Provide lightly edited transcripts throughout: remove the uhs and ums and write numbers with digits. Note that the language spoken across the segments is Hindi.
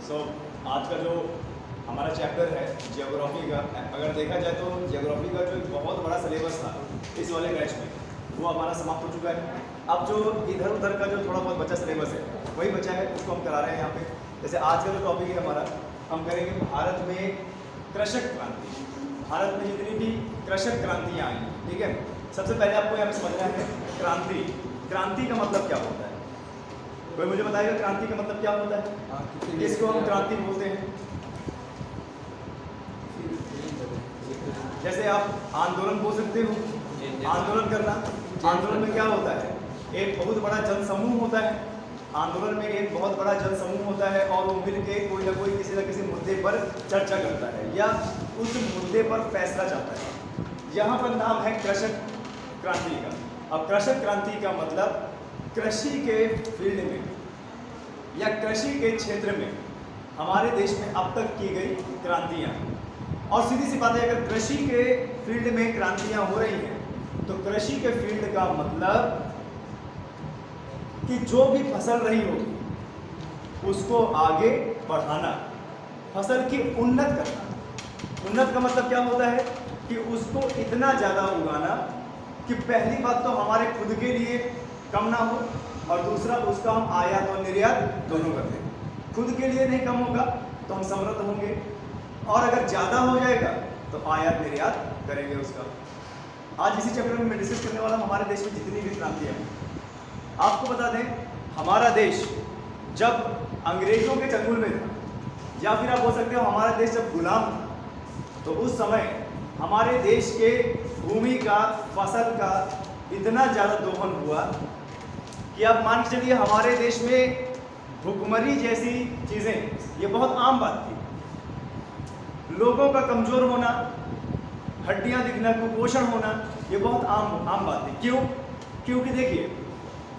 सो आज का जो हमारा चैप्टर है जियोग्राफी का, अगर देखा जाए तो जियोग्राफी का जो एक बहुत बड़ा सिलेबस था इस वाले बैच में वो हमारा समाप्त हो चुका है। अब जो इधर उधर का जो थोड़ा बहुत बचा सिलेबस है वही बचा है, उसको हम करा रहे हैं यहाँ पे। जैसे आज का जो टॉपिक है हमारा, हम करेंगे भारत में कृषक क्रांति। भारत में जितनी भी कृषक क्रांतियाँ आई, ठीक है। सबसे पहले आपको यहाँ पे समझना है क्रांति। क्रांति का मतलब क्या होता है? कोई मुझे बताएगा क्रांति का मतलब क्या होता है? किसको हम क्रांति बोलते हैं? जैसे आप आंदोलन बोल सकते हो, आंदोलन करना। आंदोलन में क्या होता है? एक बहुत बड़ा जनसमूह होता है। आंदोलन में एक बहुत बड़ा जनसमूह होता है और वो मिल के कोई ना कोई किसी न किसी मुद्दे पर चर्चा करता है या उस मुद्दे पर फैसला चाहता है। यहाँ पर नाम है कृषक क्रांति का। अब कृषक क्रांति का मतलब कृषि के फील्ड में या कृषि के क्षेत्र में हमारे देश में अब तक की गई क्रांतियाँ। और सीधी सी बात है, अगर कृषि के फील्ड में क्रांतियाँ हो रही हैं तो कृषि के फील्ड का मतलब कि जो भी फसल रही होगी उसको आगे बढ़ाना, फसल की उन्नत करना। उन्नत का मतलब क्या होता है कि उसको इतना ज़्यादा उगाना कि पहली बात तो हमारे खुद के लिए कम ना हो और दूसरा उसका हम आयात और निर्यात दोनों कर दें। खुद के लिए नहीं कम होगा तो हम समृद्ध होंगे और अगर ज़्यादा हो जाएगा तो आयात निर्यात करेंगे उसका। आज इसी चैप्टर में मैं डिस्कस करने वाला हूँ हमारे देश में जितनी भी क्रांतियाँ हैं। आपको बता दें, हमारा देश जब अंग्रेजों के चंगुल में था या फिर आप बोल सकते हो हमारा देश जब गुलाम था, तो उस समय हमारे देश के भूमि का, फसल का इतना ज़्यादा दोहन हुआ कि आप मान के चलिए हमारे देश में भुखमरी जैसी चीज़ें ये बहुत आम बात थी। लोगों का कमज़ोर होना, हड्डियाँ दिखना, कुपोषण होना, ये बहुत आम बात थी। क्यों? क्योंकि देखिए,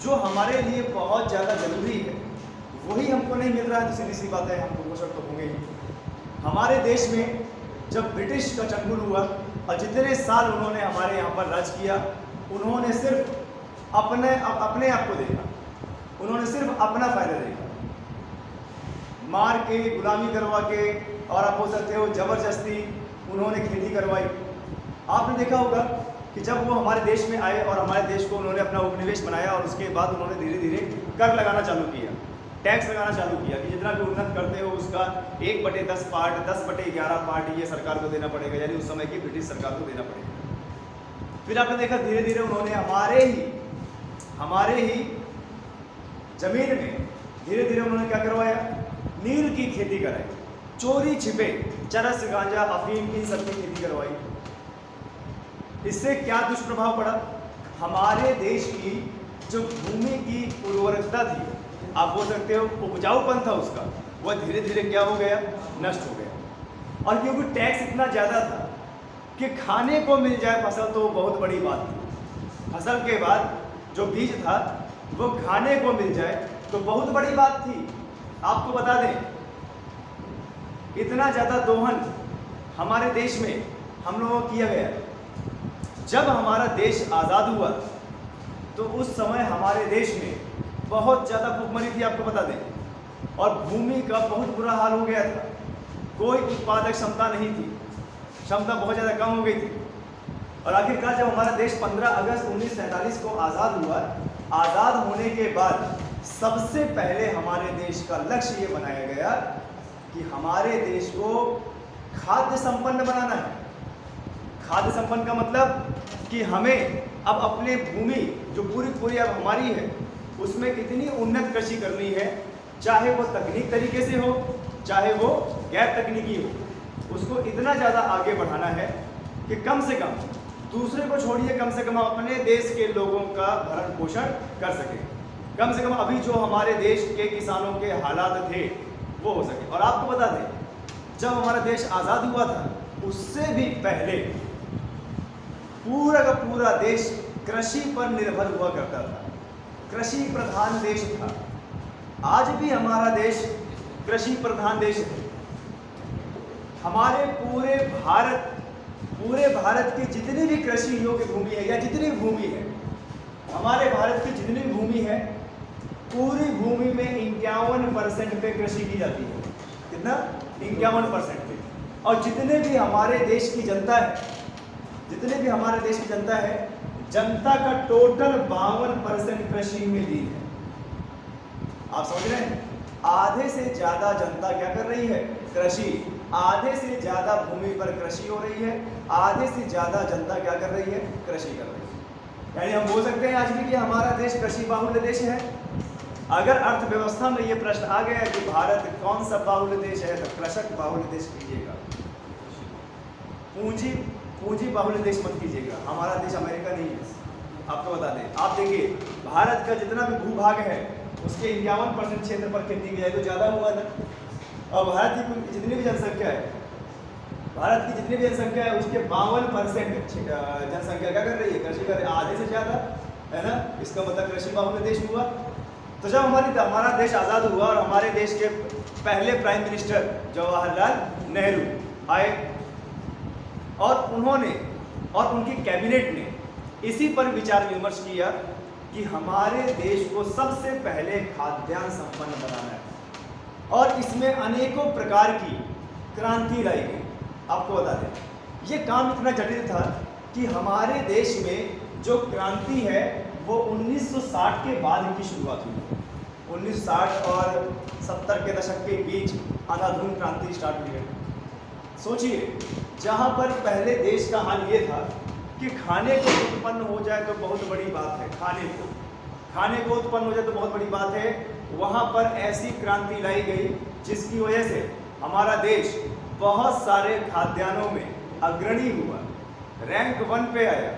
जो हमारे लिए बहुत ज़्यादा ज़रूरी है वही हमको नहीं मिल रहा है, तो सीधी सी बात है हम कुपोषण तो होंगे ही। हमारे देश में जब ब्रिटिश का चंगुल हुआ और जितने साल उन्होंने हमारे यहाँ पर राज किया, उन्होंने सिर्फ अपने आप को देखा, उन्होंने सिर्फ अपना फ़ायदा देखा। मार के, गुलामी करवा के और आप बोल सकते हो ज़बरदस्ती उन्होंने खेती करवाई। आपने देखा होगा कि जब वो हमारे देश में आए और हमारे देश को उन्होंने अपना उपनिवेश बनाया और उसके बाद उन्होंने धीरे धीरे कर लगाना चालू किया, टैक्स लगाना चालू किया कि जितना भी उन्नत करते हो उसका 1/10 पार्ट, 10/11 पार्ट ये सरकार को देना पड़ेगा, यानी उस समय की ब्रिटिश सरकार को देना पड़ेगा। फिर आपने देखा धीरे धीरे उन्होंने हमारे ही जमीन में धीरे धीरे उन्होंने क्या करवाया? नील की खेती कराई, चोरी छिपे चरस, गांजा, अफीम, इन सब की खेती करवाई। इससे क्या दुष्प्रभाव पड़ा? हमारे देश की जो भूमि की उर्वरकता थी, आप बोल सकते हो उपजाऊपन था उसका, वह धीरे धीरे क्या हो गया? नष्ट हो गया। और क्योंकि टैक्स इतना ज़्यादा था कि खाने को मिल जाए फसल तो बहुत बड़ी बात थी। फसल के बाद जो बीज था वो खाने को मिल जाए तो बहुत बड़ी बात थी। आपको बता दें, इतना ज़्यादा दोहन हमारे देश में हम लोगों को किया गया। जब हमारा देश आज़ाद हुआ तो उस समय हमारे देश में बहुत ज़्यादा भुखमरी थी, आपको बता दें, और भूमि का बहुत बुरा हाल हो गया था। कोई उत्पादक क्षमता नहीं थी, क्षमता बहुत ज़्यादा कम हो गई थी। और आखिरकार जब हमारा देश 15 अगस्त 1947 को आज़ाद हुआ, आज़ाद होने के बाद सबसे पहले हमारे देश का लक्ष्य ये बनाया गया कि हमारे देश को खाद्य संपन्न बनाना है। खाद्य संपन्न का मतलब कि हमें अब अपने भूमि जो पूरी अब हमारी है उसमें इतनी उन्नत कृषि करनी है, चाहे वो तकनीक तरीके से हो चाहे वो गैर तकनीकी हो, उसको इतना ज़्यादा आगे बढ़ाना है कि कम से कम, दूसरे को छोड़िए, कम से कम हम अपने देश के लोगों का भरण पोषण कर सकें। कम से कम अभी जो हमारे देश के किसानों के हालात थे वो हो सके। और आपको बता दें, जब हमारा देश आज़ाद हुआ था उससे भी पहले पूरा का पूरा देश कृषि पर निर्भर हुआ करता था, कृषि प्रधान देश था। आज भी हमारा देश कृषि प्रधान देश है। हमारे पूरे भारत की जितनी भी कृषि योग्य भूमि है या जितनी भूमि है, हमारे भारत की जितनी भी भूमि है, पूरी भूमि में 51% पे कृषि की जाती है। कितना? 51% थे। और जितने भी हमारे देश की जनता है, जितने भी हमारे देश की जनता है, जनता का टोटल 52% कृषि में लीन है। आप समझ रहे हैं? आधे से ज्यादा जनता क्या कर रही है? कृषि। आधे से ज्यादा भूमि पर कृषि हो रही है, आधे से ज्यादा जनता क्या कर रही है? कृषि कर रही है। यानी हम बोल सकते हैं आज भी कि हमारा देश कृषि बाहुल्य देश है। अगर अर्थव्यवस्था में ये प्रश्न आ गया कि भारत कौन सा बाहुल्य देश है, तो कृषक बाहुल्य देश कीजिएगा, पूंजी बाहुल्य देश मत कीजिएगा। हमारा देश अमेरिका नहीं है, आपको बता दें। आप देखिए भारत का जितना भी भूभाग है उसके 51% क्षेत्र पर खेती की जाए तो ज़्यादा हुआ ना। और भारत की जितनी भी जनसंख्या है, भारत की जितनी भी जनसंख्या है उसके 52% जनसंख्या क्या कर रही है? कृषि कर रही है, आधे से ज़्यादा, है ना। इसका मतलब कृषि बाहुल्य देश हुआ। तो जब हमारा देश आज़ाद हुआ और हमारे देश के पहले प्राइम मिनिस्टर जवाहरलाल नेहरू आए और उन्होंने और उनकी कैबिनेट ने इसी पर विचार विमर्श किया कि हमारे देश को सबसे पहले खाद्यान्न संपन्न बनाना है, और इसमें अनेकों प्रकार की क्रांति लाई गई। आपको बता दें, ये काम इतना जटिल था कि हमारे देश में जो क्रांति है वो 1960 के बाद की शुरुआत हुई। 1960 और 70 के दशक के बीच अंधाधुंध क्रांति स्टार्ट हुई है। सोचिए, जहाँ पर पहले देश का हाल ये था कि खाने को उत्पन्न हो जाए तो बहुत बड़ी बात है, खाने को उत्पन्न हो जाए तो बहुत बड़ी बात है, वहाँ पर ऐसी क्रांति लाई गई जिसकी वजह से हमारा देश बहुत सारे खाद्यान्नों में अग्रणी हुआ, रैंक 1 पे आया,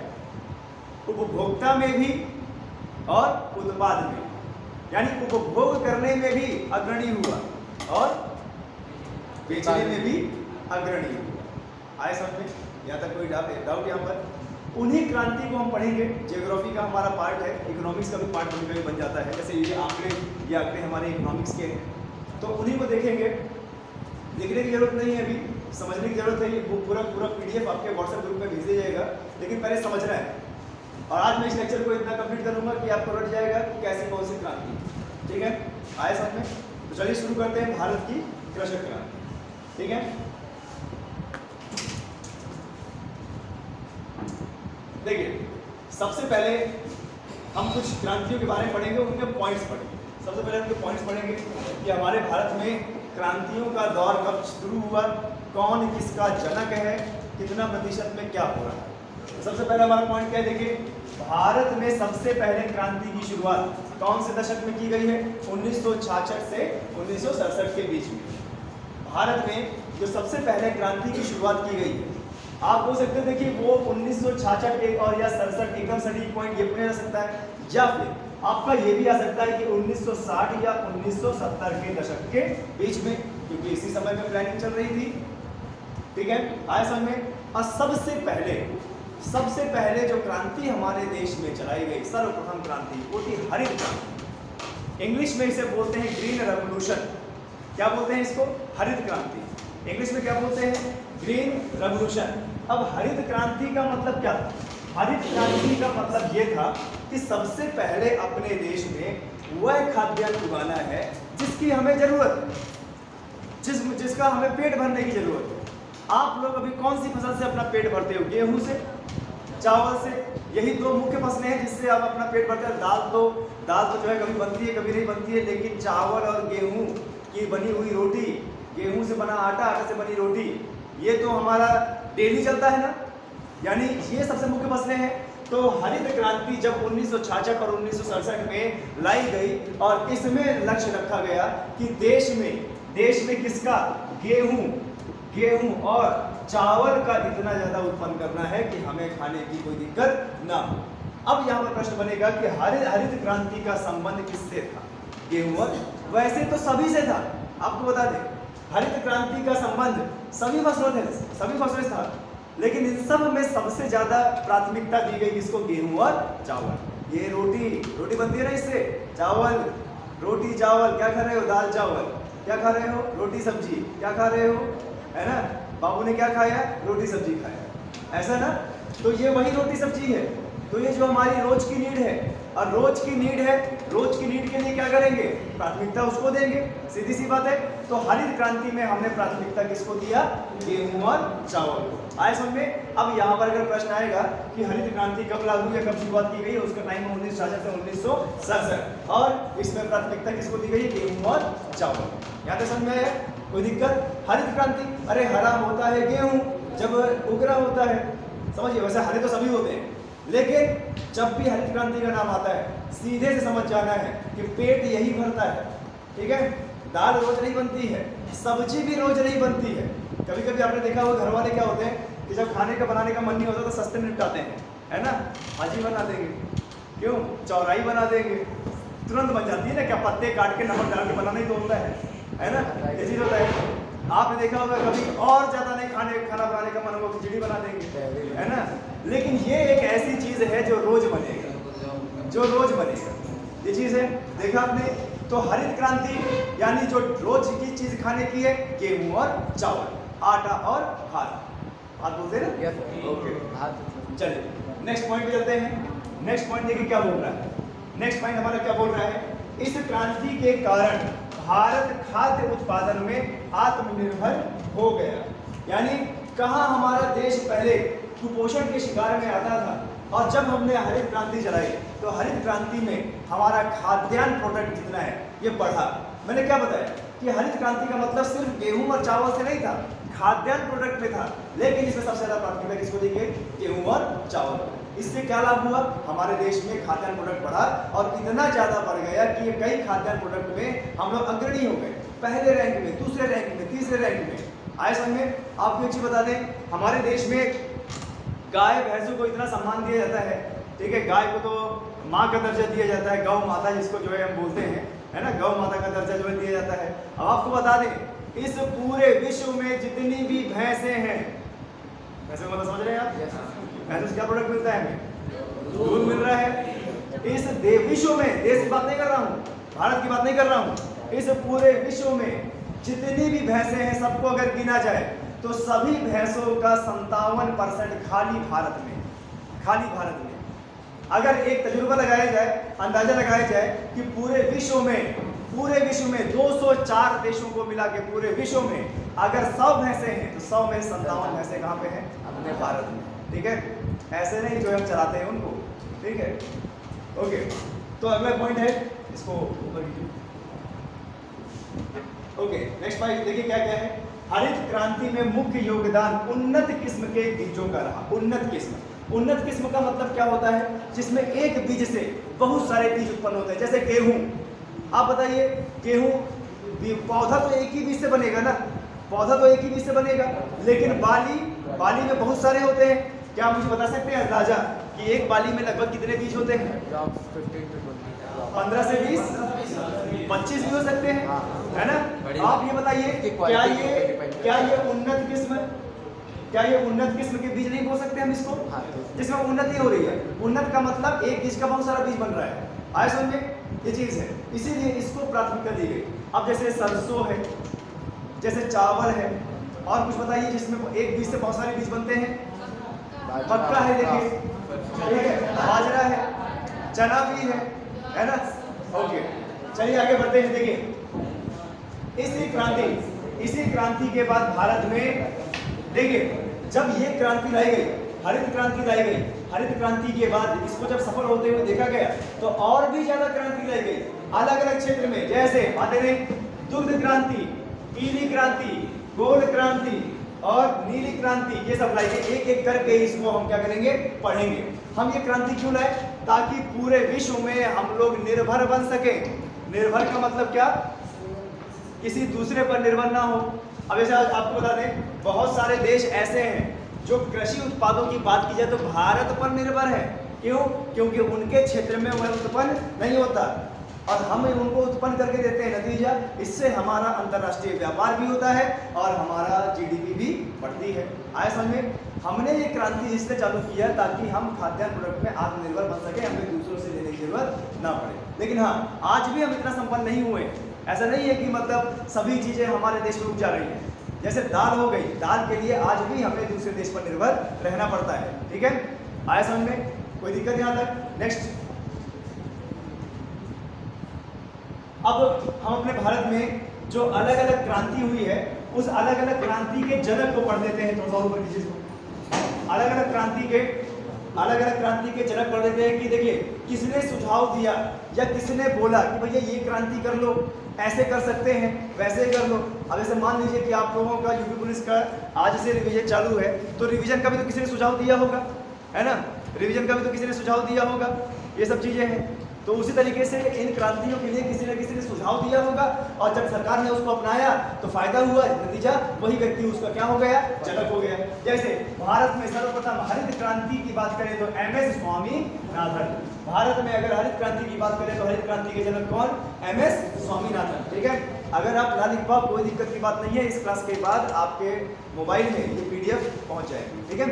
उपभोक्ता में भी और उत्पाद में, यानी उपभोग करने में भी अग्रणी हुआ और बेचने में भी अग्रणी हुआ। आए समझ में? यहाँ तक कोई डाउट यहाँ पर? उन्हीं क्रांति को हम पढ़ेंगे। ज्योग्राफी का हमारा पार्ट है, इकोनॉमिक्स का भी पार्ट कभी बन जाता है। जैसे ये आंकड़े हमारे इकोनॉमिक्स के हैं, तो उन्हीं को देखेंगे। लिखने की जरूरत नहीं है, अभी समझने की जरूरत है। ये पूरा PDF आपके व्हाट्सएप ग्रुप में भेज दिया जाएगा, लेकिन पहले समझना है। और आज मैं इस लेक्चर को इतना कंप्लीट करूंगा कि आपको रट जाएगा कि कैसी कौन सी क्रांति। ठीक है, आए समझ में? तो चलिए शुरू करते हैं भारत की कृषक क्रांति। ठीक है, देखिए सबसे पहले हम कुछ क्रांतियों के बारे में पढ़ेंगे, उनके पॉइंट्स पढ़ेंगे। सबसे पहले उनके पॉइंट्स पढ़ेंगे कि हमारे भारत में क्रांतियों का दौर कब शुरू हुआ, कौन किसका जनक है, कितना प्रतिशत में क्या हो रहा है। तो सबसे पहले हमारा पॉइंट क्या है? देखिए, भारत में सबसे पहले क्रांति की शुरुआत कौन से दशक में की गई है? 1966 से 1967 के बीच में भारत में जो सबसे पहले क्रांति की शुरुआत की गई है। आप बोल सकते थे कि वो 1966 और या 67 एकदम सटीक पॉइंट ये पूछा जा सकता है, या फिर आपका ये भी आ सकता है कि 1960 या 1970 के दशक के बीच में, क्योंकि इसी समय में प्लानिंग चल रही थी। ठीक है, आए समझ में? और सबसे पहले जो क्रांति हमारे देश में चलाई गई, सर्वप्रथम क्रांति, वो थी हरित क्रांति। इंग्लिश में इसे बोलते हैं ग्रीन रेवोल्यूशन। क्या बोलते हैं इसको? हरित क्रांति। इंग्लिश में क्या बोलते हैं? Green revolution. अब हरित क्रांति का मतलब क्या था? हरित क्रांति का मतलब ये था कि सबसे पहले अपने देश में वह खाद्यान्न उगाना है जिसकी हमें जरूरत है, जिसका हमें पेट भरने की जरूरत है। आप लोग अभी कौन सी फसल से अपना पेट भरते हो? गेहूं से, चावल से। यही दो मुख्य फसलें हैं जिससे आप अपना पेट भरते हैं। दाल तो जो है कभी बनती है कभी नहीं बनती है, लेकिन चावल और गेहूं की बनी हुई रोटी, गेहूं से बना आटा से बनी रोटी, ये तो हमारा डेली चलता है ना, यानी ये सबसे मुख्य फसलें हैं। तो हरित क्रांति जब 1966 और 1967 में लाई गई और इसमें लक्ष्य रखा गया कि देश में किसका? गेहूं और चावल का इतना ज़्यादा उत्पन्न करना है कि हमें खाने की कोई दिक्कत ना हो। अब यहाँ पर प्रश्न बनेगा कि हरित क्रांति का संबंध किससे था? गेहूं और? वैसे तो सभी से था। आपको बता दें, हरित क्रांति का संबंध सभी फसलों से था, लेकिन इन सब में सबसे ज्यादा प्राथमिकता दी गई किसको? गेहूं और चावल। ये रोटी बनती है ना इससे, चावल, रोटी चावल। क्या खा रहे हो? दाल चावल। क्या खा रहे हो? रोटी सब्जी। क्या खा रहे हो? है ना, बाबू ने क्या खाया? रोटी सब्जी खाया, ऐसा ना। तो ये वही रोटी सब्जी है। तो ये जो हमारी रोज की नीड है, और रोज की नीड है, रोज की नीड के लिए क्या करेंगे, प्राथमिकता उसको देंगे, सीधी सी बात है। तो हरित क्रांति में हमने प्राथमिकता किसको दिया, गेहूं और चावल को। आए समझ में। अब यहाँ पर अगर प्रश्न आएगा कि हरित क्रांति कब लागू या कब शुरुआत की गई है, उसका टाइम है 1966 से 1967, और इसमें प्राथमिकता किसको दी गई, गेहूं और चावल। यहाँ तक समझ में आया, कोई दिक्कत। हरित क्रांति, अरे हरा होता है गेहूं जब उगरा होता है, समझिए। वैसे हरे तो सभी होते हैं, लेकिन जब भी हरित क्रांति का नाम आता है सीधे से समझ जाना है कि पेट यही भरता है, ठीक है। दाल रोज नहीं बनती है, सब्जी भी रोज नहीं बनती है। कभी कभी आपने देखा होगा घर वाले क्या होते हैं कि जब खाने का बनाने का मन नहीं होता तो सस्ते में निपटाते हैं, है ना। भाजी बना देंगे, क्यों, चौराई बना देंगे, तुरंत बन जाती है ना। क्या पत्ते काट के नमक डाल के बनाना ही तो होता है ना, ये चीज़ होता है। आपने देखा होगा कभी और ज़्यादा नहीं खाना बनाने का मन होगा, खिचड़ी बना देंगे, है ना। लेकिन ये एक ऐसी चीज़ है जो रोज बनेगा, जो रोज बनेगा, ये चीज़ है। देखा आपने, तो हरित क्रांति यानी जो रोज की चीज़ खाने की है, गेहूं और चावल, आटा और भात बोलते हैं ना। ओके, चलिए नेक्स्ट पॉइंट पे चलते हैं। नेक्स्ट पॉइंट देखिए क्या बोल रहा है। नेक्स्ट पॉइंट हमारा क्या बोल रहा है, इस क्रांति के कारण भारत खाद्य उत्पादन में आत्मनिर्भर हो गया। यानी कहाँ हमारा देश पहले कुपोषण के शिकार में आता था, और जब हमने हरित क्रांति चलाई तो हरित क्रांति में हमारा खाद्यान्न प्रोडक्ट जितना है ये बढ़ा। मैंने क्या बताया कि हरित क्रांति का मतलब सिर्फ गेहूं और चावल से नहीं था, खाद्यान्न प्रोडक्ट में था। लेकिन इसमें सबसे ज्यादा प्राथमिकता किसको दी गई, गेहूं और चावल। इससे क्या लाभ हुआ, हमारे देश में खाद्यान्न प्रोडक्ट बढ़ा, और इतना ज्यादा बढ़ गया कि ये कई खाद्यान्न प्रोडक्ट में हम लोग अग्रणी हो गए, पहले रैंक में, दूसरे रैंक में, तीसरे रैंक में। आए समझ में। आपको एक चीज बता दें, हमारे देश में गाय भैंसों को इतना सम्मान दिया जाता है, ठीक है। गाय को तो माँ का दर्जा दिया जाता है, गौ माता जिसको जो है हम बोलते हैं, है ना, गौ माता का दर्जा जो है दिया जाता है। अब आपको बता दें, इस पूरे विश्व में जितनी भी भैंसें हैं, भैंसे मतलब समझ रहे हैं आप, भैंसों से क्या प्रोडक्ट मिलता है, हमें दूध मिल रहा है। इस विश्व में, देश की बात नहीं कर रहा हूँ, भारत की बात नहीं कर रहा हूँ, इस पूरे विश्व में जितनी भी भैंसें हैं सबको अगर गिना जाए तो सभी भैंसों का 57% खाली भारत में। अगर एक तजुर्बा लगाया जाए, अंदाजा लगाया जाए कि पूरे विश्व में 204 देशों को मिला के पूरे विश्व में अगर 100 भैंसें हैं तो 100 में 57 भैंसें कहाँ पे हैं, अपने भारत में, ठीक है। ऐसे नहीं जो हम चलाते हैं उनको, ठीक है। ओके, तो अगला पॉइंट है, इसको ऊपर कीजिए। ओके, नेक्स्ट पॉइंट देखिए क्या क्या है। हरित क्रांति में मुख्य योगदान उन्नत किस्म के बीजों का रहा। उन्नत किस्म का मतलब क्या होता है, जिसमें एक बीज से बहुत सारे बीज उत्पन्न होते हैं। जैसे गेहूं, आप बताइए, गेहूं पौधा तो एक ही बीज से बनेगा ना, लेकिन बाली में बहुत सारे होते हैं। क्या आप मुझे बता सकते हैं अंदाजा कि एक बाली में लगभग कितने बीज होते हैं? 15 से 20, 25 भी हो सकते हैं, है ना। आप ये बताइए, क्या ये उन्नत किस्म के बीज नहीं बोल सकते हम इसको, जिसमें उन्नति हो रही है। उन्नत का मतलब एक बीज का बहुत सारा बीज बन रहा है, आए समझ में, ये चीज है। इसीलिए इसको प्राथमिकता दी गई। अब जैसे सरसों है, जैसे चावल है, और कुछ बताइए जिसमें एक बीज से बहुत सारे बीज बनते हैं। मक्का है, देखिए, ठीक है, बाजरा है, चना भी है ना। ओके, चलिए आगे बढ़ते हैं। देखिए, इसी क्रांति के बाद भारत में, देखिए, जब ये क्रांति लाई गई, हरित क्रांति के बाद इसको जब सफल होते हुए देखा गया तो और भी ज्यादा क्रांति लाई गई अलग अलग क्षेत्र में। जैसे आते रहे दुग्ध क्रांति, पीली क्रांति, गोल क्रांति और नीली क्रांति, ये सब लाई गई। एक एक करके इसको हम क्या करेंगे, पढ़ेंगे। हम ये क्रांति क्यों लाए, ताकि पूरे विश्व में हम लोग निर्भर बन सके। निर्भर का मतलब क्या, किसी दूसरे पर निर्भर ना हो। अब जैसे आपको बता दें, बहुत सारे देश ऐसे हैं जो कृषि उत्पादों की बात की जाए तो भारत पर निर्भर है। क्यों? क्योंकि उनके क्षेत्र में वह उत्पन्न नहीं होता और हम उनको उत्पन्न करके देते हैं। नतीजा, इससे हमारा अंतर्राष्ट्रीय व्यापार भी होता है और हमारा जीडीपी भी बढ़ती है। आए समझ में। हमने ये क्रांति इसलिए चालू किया ताकि हम खाद्यान्न प्रोडक्ट में आत्मनिर्भर बन सके, हमें दूसरों से लेने की जरूरत ना पड़े। लेकिन हाँ, आज भी हम इतना संपन्न नहीं हुए। ऐसा नहीं है कि मतलब सभी चीज़ें हमारे देश में उग जा रही हैं। जैसे दाल हो गई, दाल के लिए आज भी हमें दूसरे देश पर निर्भर रहना पड़ता है। ठीक है, आया समझ में। कोई दिक्कत यहाँ तक? नेक्स्ट, अब हम अपने भारत में जो अलग अलग क्रांति हुई है उस अलग अलग क्रांति के जनक को पढ़ लेते हैं। थोड़ा ऊपर नीचे को अलग अलग क्रांति के जनक पढ़ लेते हैं कि देखिए किसने सुझाव दिया या किसने बोला कि भैया ये क्रांति कर लो, ऐसे कर सकते हैं, वैसे कर लो। अब ऐसे मान लीजिए कि आप लोगों का यूपी पुलिस का आज से रिवीजन चालू है, तो रिवीजन का भी तो किसी ने सुझाव दिया होगा, है ना? रिवीजन का भी तो किसी ने सुझाव दिया होगा। ये सब चीजें हैं। तो उसी तरीके से इन क्रांतियों के लिए किसी न किसी ने सुझाव दिया होगा और जब सरकार ने उसको अपनाया तो फायदा हुआ, नतीजा वही व्यक्ति उसका क्या हो गया, जनक हो गया। जैसे भारत में सर्वप्रथम हरित क्रांति की बात करें तो MS स्वामीनाथन। भारत में अगर हरित क्रांति की बात करें तो हरित क्रांति के जनक कौन? MS स्वामीनाथन। ठीक है, अगर आप ना लिख पाओ कोई दिक्कत की बात नहीं है, इस क्लास के बाद आपके मोबाइल में ये PDF पहुंच जाएगी। ठीक है,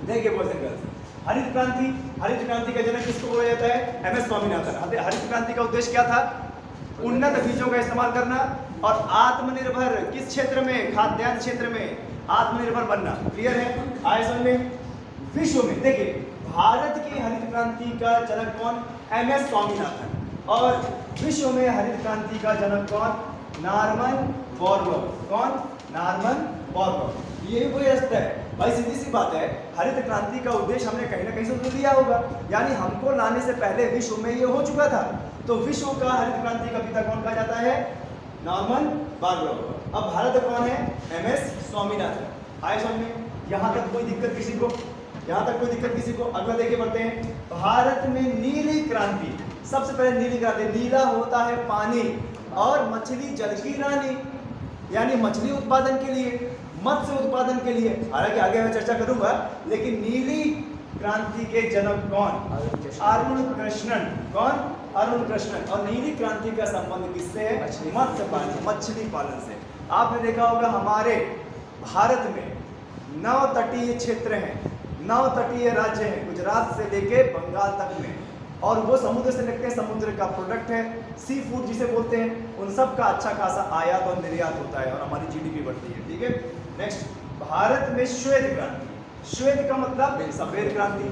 देखिए बॉयज एंड गर्ल्स, हरित क्रांति का जनक किसको बोला जाता है? MS स्वामीनाथन। हरित क्रांति का उद्देश्य क्या था? उन्नत बीजों का इस्तेमाल करना और आत्मनिर्भर किस क्षेत्र में? खाद्यान्न क्षेत्र में आत्मनिर्भर बनना। क्लियर है? आए समझ में? विश्व में देखिए भारत की हरित क्रांति का जनक कौन? MS स्वामीनाथन। और विश्व में हरित क्रांति का जनक कौन? Norman Borlaug. कौन? Norman Borlaug. ये भी कोई रास्ता है भाई, सीधी सी बात है। हरित क्रांति का उद्देश्य हमने कहीं ना कहीं से लिया होगा, यानी हमको लाने से पहले विश्व में ये हो चुका था। तो विश्व का हरित क्रांति का पिता कौन कहा जाता है? Norman Borlaug. अब भारत कौन है? MS स्वामीनाथन। आए समझ में? यहाँ तक कोई दिक्कत किसी को? यहाँ तक कोई दिक्कत किसी को? अगला देखिए बढ़ते हैं। भारत में नीली क्रांति, सबसे पहले नीली क्रांति, नीला होता है पानी और मछली जल की रानी, यानी मछली उत्पादन के लिए, मत्स्य उत्पादन के लिए। हालांकि आगे मैं चर्चा करूंगा, लेकिन नीली क्रांति के जनक कौन? अरुण कृष्णन। कौन? अरुण कृष्णन। और नीली क्रांति का संबंध किससे है? मत्स्य पालन, मछली पालन से। आपने देखा होगा हमारे भारत में 9 तटीय क्षेत्र हैं, 9 तटीय राज्य हैं, गुजरात से लेके बंगाल तक में, और वो समुद्र से लगते हैं, समुद्र का प्रोडक्ट है, सी फूड जिसे बोलते हैं, उन सब का अच्छा खासा आयात और निर्यात होता है और हमारी GDP बढ़ती है। ठीक है, नेक्स्ट, भारत में श्वेत क्रांति। श्वेत का मतलब सफेद क्रांति।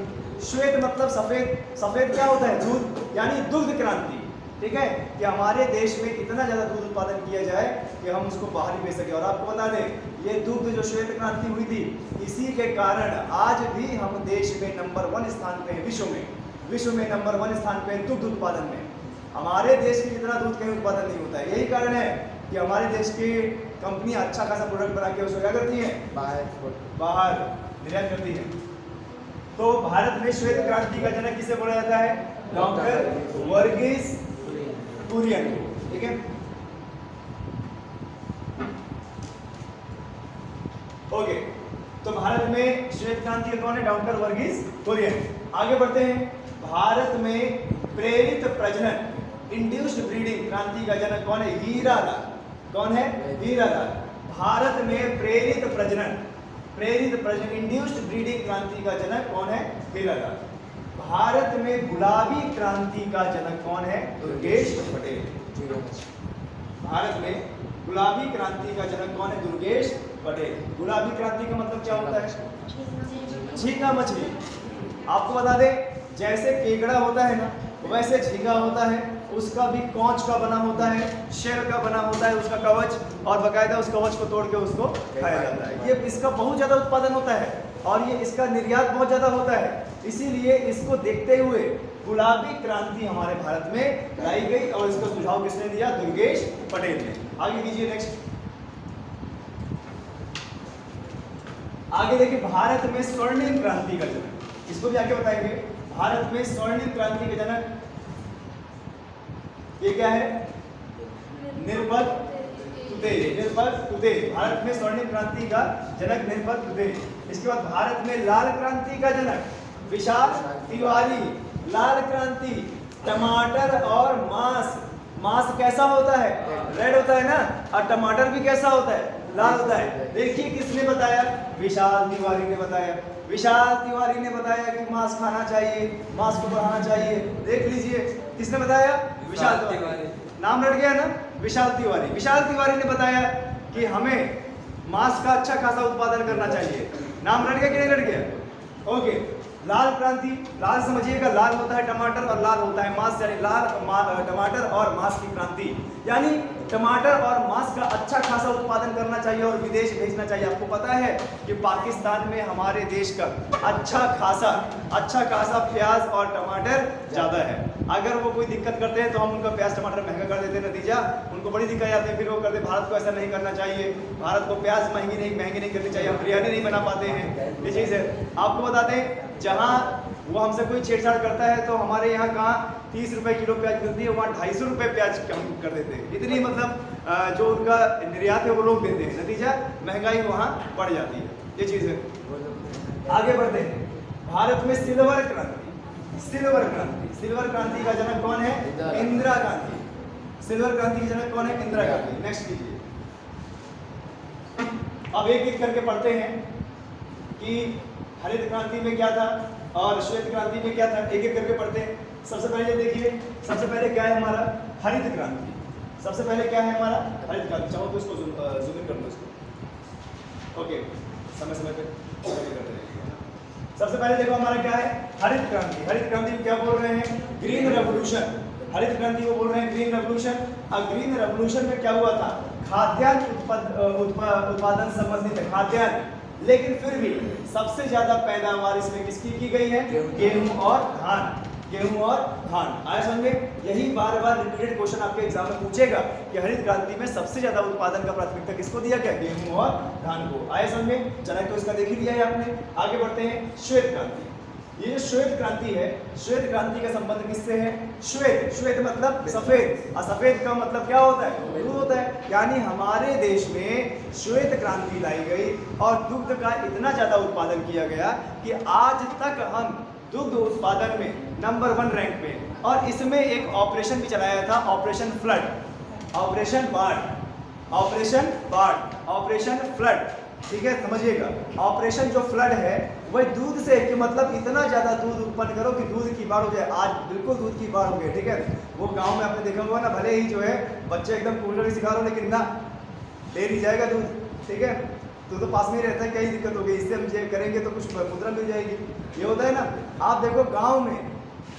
श्वेत मतलब सफेद, सफेद क्या होता है? दूध, यानी दुग्ध क्रांति। ठीक है, कि हमारे देश में इतना ज़्यादा दूध उत्पादन किया जाए कि हम उसको बाहर ही बेच सकें। और आपको बता दें, ये दुग्ध जो श्वेत क्रांति हुई थी, इसी के कारण आज भी हम देश में नंबर 1 स्थान पे हैं, विश्व में नंबर 1 स्थान पे दुग्ध उत्पादन में। हमारे देश में इतना दूध कहीं उत्पादन नहीं होता है। यही कारण है कि हमारे देश की कंपनियां अच्छा खासा प्रोडक्ट बना के उसको क्या करती हैं? बाहर निर्यात करती हैं। तो भारत में श्वेत क्रांति का जनक किसे बोला जाता है? डॉक्टर वर्गीस कुरियन। ठीक है, ओके। तो भारत में श्वेत क्रांति का कौन है? डॉक्टर वर्गीस कुरियन। आगे बढ़ते हैं। भारत में प्रेरित प्रजनन, इंड्यूस्ड ब्रीडिंग क्रांति का जनक कौन है? हीरालाल। कौन है? हीरालाल। भारत में प्रेरित प्रजनन इंड्यूस्ड ब्रीडिंग क्रांति का जनक कौन है? हीरालाल। भारत में गुलाबी क्रांति का जनक कौन है? दुर्गेश पटेल। भारत में गुलाबी क्रांति का जनक कौन है? दुर्गेश पटेल। गुलाबी क्रांति का मतलब क्या होता है? झींगा मछली। आपको बता दें, जैसे केकड़ा होता है ना, वैसे झींगा होता है, उसका भी कांच का बना होता है, शेल का बना होता है उसका कवच, और बकायदा उस कवच को तोड़ के उसको खाया जाता है। ये इसका बहुत ज़्यादा उत्पादन होता है और ये इसका निर्यात बहुत ज़्यादा होता है। इसीलिए इसको देखते हुए गुलाबी क्रांति हमारे भारत में लाई गई और इसका सुझाव किसने दिया? दुर्गेश पटेल ने। आगे कीजिए, नेक्स्ट। आगे देखिए, भारत में स्वर्णिम क्रांति का जनक, इसको भी आगे बताएंगे। भारत में स्वर्णिम क्रांति के जनक ये क्या है? निर्पद तुते। भारत में स्वर्णिम क्रांति का जनक निर्पद तुते। इसके बाद भारत में लाल क्रांति का जनक विशाल तिवारी। लाल क्रांति, टमाटर और मांस कैसा होता है? रेड होता है ना, और टमाटर भी कैसा होता है? लाल होता है। देखिए किसने बताया? विशाल तिवारी ने बताया। विशाल तिवारी ने बताया कि मांस खाना चाहिए, मांस को बढ़ाना चाहिए। देख लीजिए किसने बताया? विशाल तिवारी। नाम लड़ गया ना, विशाल तिवारी। विशाल तिवारी ने बताया कि हमें मांस का अच्छा खासा उत्पादन करना चाहिए। नाम लड़ गया कि नहीं लड़ गया? ओके। लाल क्रांति, लाल समझिएगा, लाल होता है टमाटर और लाल होता है मांस, यानी टमाटर और मांस की क्रांति, यानी टमाटर और मांस का अच्छा खासा उत्पादन करना चाहिए और विदेश भेजना चाहिए। आपको पता है कि पाकिस्तान में हमारे देश का अच्छा खासा प्याज और टमाटर ज़्यादा है। अगर वो कोई दिक्कत करते हैं तो हम उनका प्याज टमाटर महंगा कर देते हैं, नतीजा उनको बड़ी दिक्कत आती है। फिर वो करते भारत को ऐसा नहीं करना चाहिए, भारत को प्याज महंगी नहीं करनी चाहिए, हम बिरयानी नहीं बना पाते हैं, ये चीज़ है। आपको बता दें जहाँ वो हमसे कोई छेड़छाड़ करता है तो हमारे यहाँ कहाँ 30 रुपए किलो प्याज मिलती है, वहाँ 250 रुपये प्याज कम कर देते हैं। इतनी मतलब जो उनका निर्यात है वो रोक देते हैं, नतीजा महंगाई वहाँ बढ़ जाती है, ये चीज़ है। आगे बढ़ते हैं। भारत में सिल्वर क्रांति का जनक कौन है? इंदिरा गांधी। सिल्वर क्रांति की जनक कौन है? इंदिरा गांधी। नेक्स्ट कीजिए। अब एक एक करके पढ़ते हैं कि हरित क्रांति में क्या था और श्वेत क्रांति में क्या था, एक एक करके पढ़ते हैं। सबसे पहले देखिए, सबसे पहले क्या है हमारा हरित क्रांति। सबसे पहले क्या है हमारा हरित क्रांति। चाहो तो इसको जूम इन कर लो इसको, ओके, समय समय पे करते रहिए। सबसे पहले देखो हमारा क्या है हरित क्रांति। हरित क्रांति में क्या बोल रहे हैं? Green revolution. हरित क्रांति को बोल रहे हैं ग्रीन रेवोल्यूशन। और ग्रीन रेवोल्यूशन में क्या हुआ था? खाद्यान्न उत्पादन संबंधित है, खाद्यान्न, लेकिन फिर भी सबसे ज्यादा पैदावार इसमें किसकी की गई है? गेहूं और धान। गेहूं और धान। आया समझ में? यही बार बार रिपीटेड क्वेश्चन आपके एग्जाम में पूछेगा कि हरित क्रांति में सबसे ज्यादा उत्पादन का प्राथमिकता किसको दिया गया? गेहूं और धान को। आया समझ में? जनक तो इसका देख ही लिया है आपने। आगे बढ़ते हैं। श्वेत क्रांति। ये जो श्वेत क्रांति है, श्वेत क्रांति का संबंध किससे है? श्वेत मतलब सफेद, और सफेद का मतलब क्या होता है? दूध होता है। यानी हमारे देश में श्वेत क्रांति लाई गई और दुग्ध का इतना ज्यादा उत्पादन किया गया कि आज तक हम दुग्ध उत्पादन में नंबर 1 रैंक पे। और इसमें एक ऑपरेशन भी चलाया था, ऑपरेशन फ्लड, ऑपरेशन फ्लड, ठीक है, समझिएगा। ऑपरेशन जो फ्लड है वह दूध से, कि मतलब इतना ज्यादा दूध उत्पन्न करो कि दूध की बाढ़ हो जाए। आज बिल्कुल दूध की बाढ़ हो गई, ठीक है। वो गांव में आपने देखा होगा ना, भले ही जो है बच्चे एकदम कूलर सिखा रहे हो, लेकिन ना डेरी जाएगा दूध, ठीक है। तो पास में ही रहता है, क्या ही दिक्कत हो गई, इससे हम ये करेंगे तो कुछ मुद्रा मिल जाएगी, ये होता है ना। आप देखो गाँव में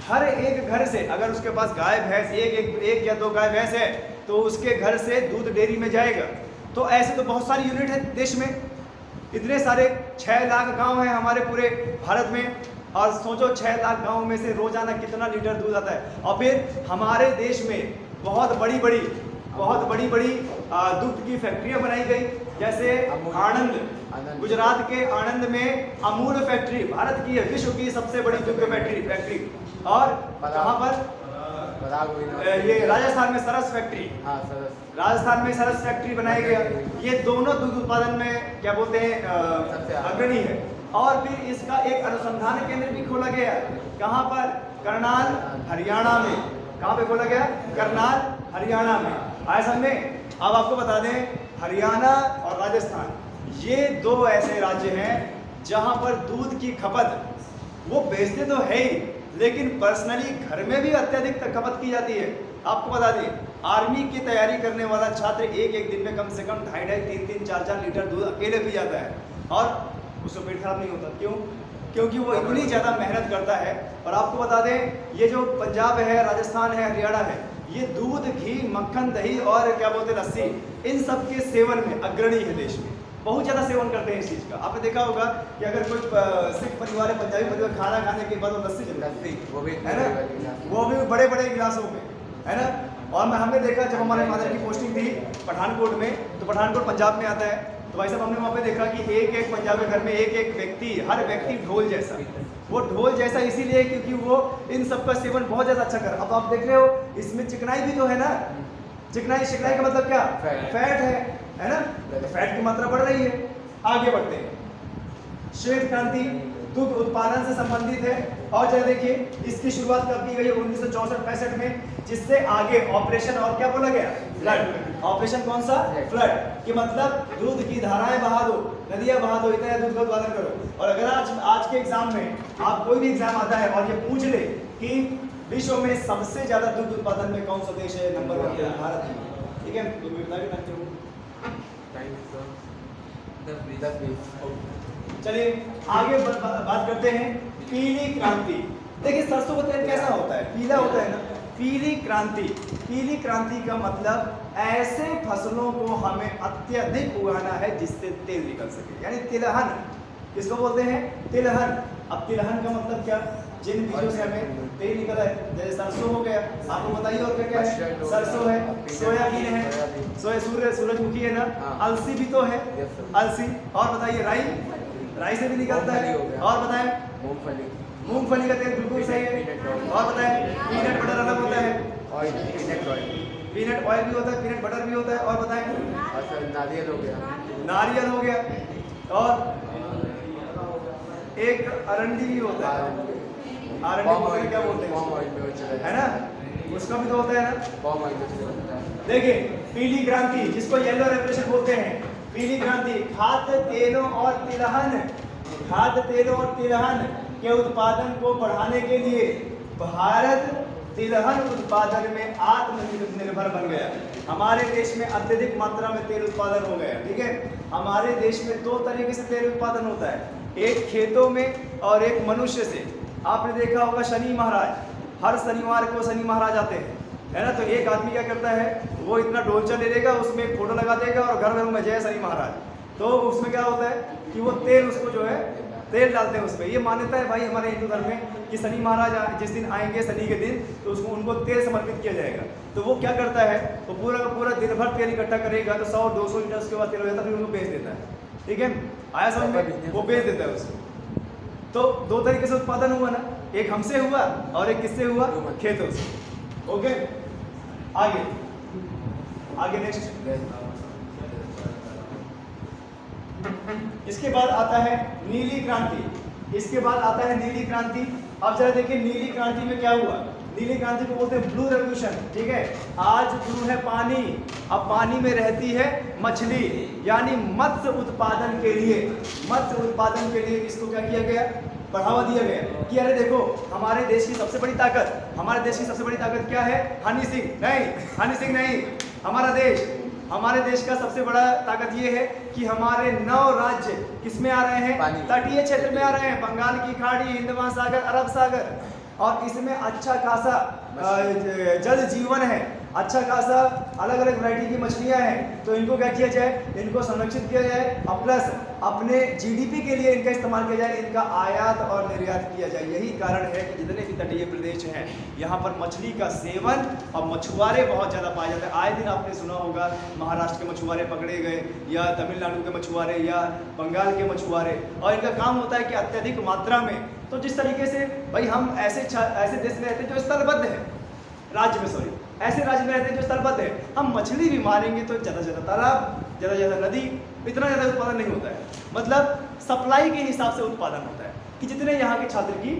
हर एक घर से अगर उसके पास गाय भैंस एक या 2 गाय भैंस है तो उसके घर से दूध डेयरी में जाएगा। तो ऐसे तो बहुत सारी यूनिट है देश में, इतने सारे 6 लाख गांव हैं हमारे पूरे भारत में, और सोचो 6 लाख गांव में से रोजाना कितना लीटर दूध आता है। और फिर हमारे देश में बहुत बड़ी बड़ी दूध की फैक्ट्रियां बनाई गई, जैसे आनंद, गुजरात के आनंद में अमूल फैक्ट्री भारत की है, विश्व की सबसे बड़ी दूध फैक्ट्री। और कहाँ पर? ये राजस्थान में सरस फैक्ट्री, राजस्थान में सरस फैक्ट्री बनाया गया। ये दोनों दूध उत्पादन में क्या बोलते हैं अग्रणी है। और फिर इसका एक अनुसंधान केंद्र भी खोला गया, कहाँ पर? करनाल, हरियाणा में। कहाँ पे खोला गया? करनाल, हरियाणा में। आया समझ में? अब आपको बता दें, हरियाणा और राजस्थान ये 2 ऐसे राज्य हैं जहां पर दूध की खपत वो बेचते तो है ही, लेकिन पर्सनली घर में भी अत्यधिक खपत की जाती है। आपको बता दें, आर्मी की तैयारी करने वाला छात्र एक दिन में कम से कम 2.5, 3, 4 लीटर दूध अकेले पी जाता है और उसको पेट खराब नहीं होता। क्यों? क्योंकि वो इतनी ज़्यादा मेहनत करता है। और आपको बता दें, ये जो पंजाब है, राजस्थान है, हरियाणा है, ये दूध, घी, मक्खन, दही और क्या बोलते हैं लस्सी, इन सब के सेवन में अग्रणी है देश में। बहुत ज़्यादा सेवन करते हैं इस चीज़ का। आपने देखा होगा कि अगर कोई सिख परिवार है, पंजाबी परिवार, खाना खाने के बाद वो लस्सी वो भी है ना, वो भी बड़े बड़े गिलासों में, है ना। और हमने देखा जब हमारे फादर की पोस्टिंग थी पठानकोट में, तो पठानकोट पंजाब में आता है, तो भाई साहब हमने वहाँ पे देखा कि एक पंजाबी घर में एक व्यक्ति, हर व्यक्ति ढोल जैसा। वो ढोल जैसा इसीलिए क्योंकि वो इन सब का सेवन बहुत ज़्यादा अच्छा कर। अब आप देख रहे हो इसमें चिकनाई भी तो है ना, चिकनाई का मतलब क्या? फैट है ना, तो फैट की मात्रा बढ़ रही है। आगे बढ़ते हैं। श्वेत क्रांति दुग्ध उत्पादन से संबंधित है। और जरा देखिए, इसकी शुरुआत कब की गई? 1964-65 में, जिससे आगे ऑपरेशन और क्या बोला गया? फ्लड। ऑपरेशन कौन सा? फ्लड, कि मतलब दूध की धाराएं बहा दो, नदियां बहा दो, इतना दूध का उत्पादन करो। और अगर आज के एग्जाम में आप कोई भी एग्जाम आता है और ये पूछ ले कि विश्व में सबसे ज्यादा दुग्ध उत्पादन में कौन सा देश है, नंबर 1 भारत है, ठीक है। तो चलिए आगे बात करते हैं पीली क्रांति। देखिए सरसों का तेल कैसा होता है, पीला होता है ना। पीली क्रांति, पीली क्रांति का मतलब ऐसे फसलों को हमें अत्यधिक उगाना है जिससे तेल निकल सके, यानी तिलहन। किसको बोलते हैं? तिलहन। अब तिलहन का मतलब क्या? जिन बीजों से हमें तेल निकला है, जैसे सरसों हो गया, आपको बताइए और क्या क्या है? सरसों है, सोयाबीन है, सूरजमुखी है ना, अलसी भी तो है, अलसी। और बताइए राई, राई से भी निकलता है। और बताएं? मूंगफली, मूंगफली का तेल बिल्कुल सही है। और बताएं? पीनट बटर अलग होता है, पीनट ऑयल भी होता है, पीनट बटर भी होता है। और बताएं? नारियल हो गया, नारियल हो गया। और एक अरंडी भी होता है, अरंडी क्या बोलते हैं, है ना, उसका भी तो होता है ना। देखिए पीली क्रांति, जिसको येलो रेवोल्यूशन बोलते हैं, पीली क्रांति खाद्य तेलों और तिलहन, खाद्य तेलों और तिलहन के उत्पादन को बढ़ाने के लिए भारत तिलहन उत्पादन में आत्मनिर्भर बन गया। हमारे देश में अत्यधिक मात्रा में तेल उत्पादन हो गया। ठीक है, हमारे देश में दो तरीके से तेल उत्पादन होता है, एक खेतों में और एक मनुष्य से। आपने देखा होगा शनि महाराज, हर शनिवार को शनि महाराज आते हैं, है ना। तो एक आदमी क्या करता है, वो इतना डोलचा ले लेगा, उसमें एक फोटो लगा देगा और घर घर में जय शनि महाराज। तो उसमें क्या होता है कि वो तेल, उसको जो है तेल डालते हैं उसमें। ये मान्यता है भाई हमारे हिंदू धर्म में कि शनि महाराज जिस दिन आएंगे शनि के दिन, तो उसको उनको तेल समर्पित किया जाएगा। तो वो क्या करता है, वो पूरा का पूरा दिन भर तेल इकट्ठा करेगा, तो 100-200 लीटर उसके बाद तेल हो जाता है, फिर उनको बेच देता है। ठीक है, आया समझ में? वो बेच देता है उसको। तो दो तरीके से उत्पादन हुआ ना, एक हमसे हुआ और एक किससे हुआ? खेतों से। ओके, आगे आगे नेक्स्ट। इसके बाद आता है नीली क्रांति। इसके बाद आता है नीली क्रांति। अब जरा देखिए नीली क्रांति में क्या हुआ। नीली क्रांति को बोलते हैं ब्लू रेवोल्यूशन। ठीक है, आज ब्लू है पानी, अब पानी में रहती है मछली, यानी मत्स्य उत्पादन के लिए, मत्स्य उत्पादन के लिए इसको क्या किया गया? बढ़ावा दिया गया कि अरे देखो हमारे देश की सबसे बड़ी ताकत, हमारे देश की सबसे बड़ी ताकत क्या है? हनी सिंह नहीं, हनी सिंह नहीं, हमारे देश का सबसे बड़ा ताकत ये है कि हमारे 9 राज्य किसमें आ रहे हैं? तटीय क्षेत्र में आ रहे हैं, बंगाल की खाड़ी, हिंद महासागर, अरब सागर। और इसमें अच्छा खासा जल जीवन है, अच्छा खासा अलग अलग वैरायटी की मछलियां हैं। तो इनको क्या किया जाए? इनको संरक्षित किया जाए और प्लस अपने जीडीपी के लिए इनका इस्तेमाल किया जाए, इनका आयात और निर्यात किया जाए। यही कारण है कि जितने भी तटीय प्रदेश हैं यहाँ पर मछली का सेवन और मछुआरे बहुत ज़्यादा पाए जाते हैं। आए दिन आपने सुना होगा महाराष्ट्र के मछुआरे पकड़े गए, या तमिलनाडु के मछुआरे, या बंगाल के मछुआरे, और इनका काम होता है कि अत्यधिक मात्रा में। तो जिस तरीके से भाई हम ऐसे देश में रहते हैं जो स्थलबद्ध है, राज्य में सॉरी, ऐसे राज्य में रहते हैं जो स्थलबद्ध है, हम मछली भी मारेंगे तो ज़्यादा से ज़्यादा तालाब, ज़्यादा से ज़्यादा नदी, इतना ज़्यादा उत्पादन नहीं होता है। मतलब सप्लाई के हिसाब से उत्पादन होता है कि जितने यहाँ के छात्र की